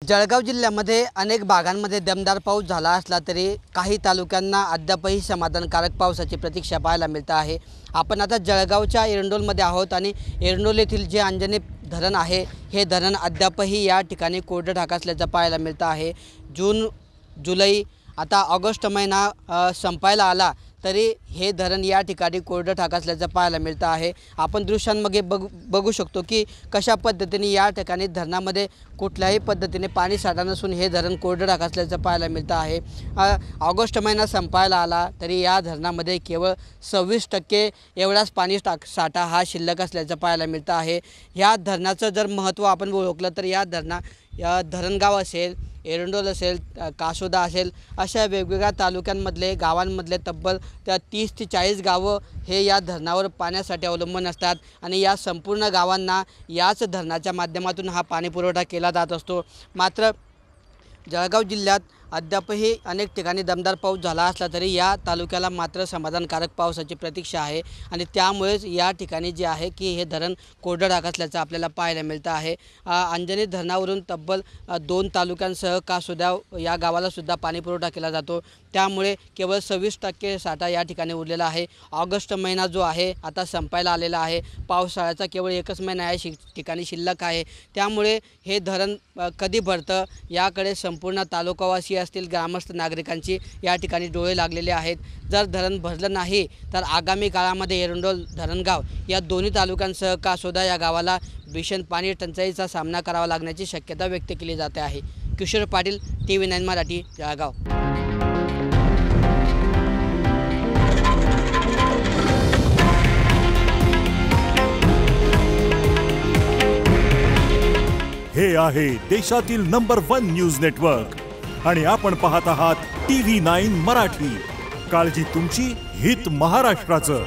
जळगाव जिल्ह्यामध्ये अनेक भागांमध्ये दमदार पाऊस झाला असला तरी काही तालुक्यांना अद्यापही समाधानकारक पावसाची प्रतीक्षा पाहायला मिळत आहे। आपण आता जळगावच्या एरंडोलमध्ये आहोत आणि एरंडोल येथील जे अंजनी धरण आहे हे धरण अद्यापही या ठिकाणी कोरडं ढाक असल्याचं पाहायला मिळत आहे। जून जुलै आता ऑगस्ट महिना संपायला आला तरी हे धरण या ठिकाणी कोरडं ढाक असल्याचं पाहायला मिळत आहे। आपण दृश्यांमध्ये बघू शकतो की कशा पद्धतीने या ठिकाणी धरणामध्ये कुठल्याही पद्धतीने पाणी साठा नसून हे धरण कोरडं ढाक असल्याचं पाहायला मिळत आहे। ऑगस्ट महिना संपायला आला तरी या धरणामध्ये केवळ 26% एवढाच पाणी साठा हा शिल्लक असल्याचं पाहायला मिळत आहे। ह्या धरणाचं जर महत्त्व आपण ओळखलं तर या धरणगाव असेल, एरंडोल असेल, कासोदा असेल, अशा वेगवेगळ्या तालुक्यांमधले गावांमधले तब्बल 30 ते 40 गावं हे या धरणावर पाण्यासाठी अवलंबून असतात आणि या संपूर्ण गावांना याच धरणाच्या माध्यमातून हा पाणी पुरवठा केला जात असतो। मात्र जळगाव जिल्ह्यात अद्यापही अनेक ठिकाणी दमदार पाऊस झाला असला तरी या तालुक्याला मात्र समाधानकारक पावसाची प्रतीक्षा आहे आणि त्यामुळेच या ठिकाणी जे आहे की हे धरण कोरडं ढाक असल्याचं आपल्याला पाहायला मिळतं आहे। अंजनी धरणावरून तब्बल 2 तालुक्यांसह कासोदा या गावाला सुद्धा पाणी पुरवठा केला जातो। त्यामुळे केवळ 26% साठा या ठिकाणी उरलेला आहे। ऑगस्ट महिना जो आहे आता संपायला आलेला आहे। पावसाळ्याचा केवळ 1च महिना या ठिकाणी शिल्लक आहे। त्यामुळे हे धरण कधी भरतं याकडे संपूर्ण तालुकावासी असतील, ग्रामस्थ नागरिकांची या ठिकाणी डोळे लागलेले आहेत। जर धरण भरलं नाही तर आगामी काळामध्ये एरंडोल धरणगाव या दोन्ही तालुक्यांसह कासोदा या गावाला भीषण पाणी टंचाईचा सामना करावा लागण्याची शक्यता व्यक्त केली जाते आहे। किशोर पाटील, TV9 मराठी, जळगाव। हे आहे देशातील नंबर 1 न्यूज नेटवर्क आणि आपण पाहत आहात TV9 मराठी। काळजी तुमची, हित महाराष्ट्राचं।